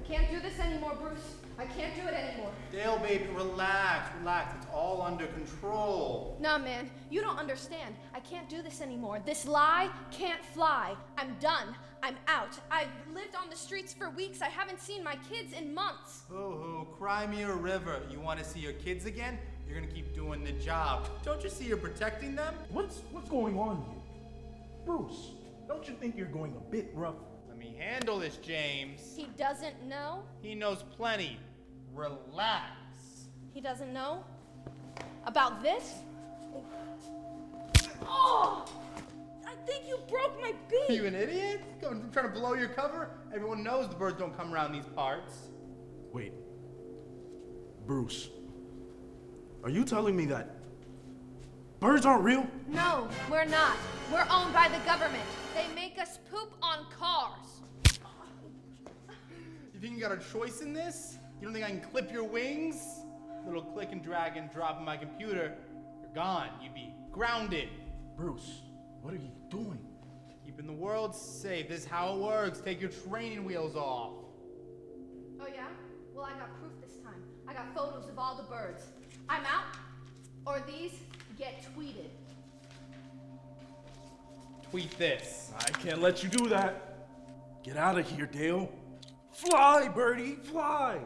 Can't do this anymore, Bruce. I can't do it anymore. Dale, baby, relax. It's all under control. Nah, man, you don't understand. I can't do this anymore. This lie can't fly. I'm done. I'm out. I've lived on the streets for weeks. I haven't seen my kids in months. Hoo-hoo, cry me a river. You want to see your kids again? You're gonna keep doing the job. Don't you see you're protecting them? What's going on here? Bruce, don't you think you're going a bit rough? Let me handle this, James. He doesn't know? He knows plenty. Relax. He doesn't know? About this? Oh! I think you broke my Are beak! you an idiot? I'm trying to blow your cover? Everyone knows the birds don't come around these parts. Wait. Bruce, are you telling me that birds aren't real? No, we're not. We're owned by the government. They make us poop on cars. You think you got a choice in this? You don't think I can clip your wings? Little click and drag and drop on my computer, you're gone. You'd be grounded. Bruce, what are you doing? Keeping the world safe. This is how it works. Take your training wheels off. Oh yeah? Well, I got proof this time. I got photos of all the birds. I'm out, or these get tweeted. Tweet this. I can't let you do that. Get out of here, Dale. Fly, birdie, fly.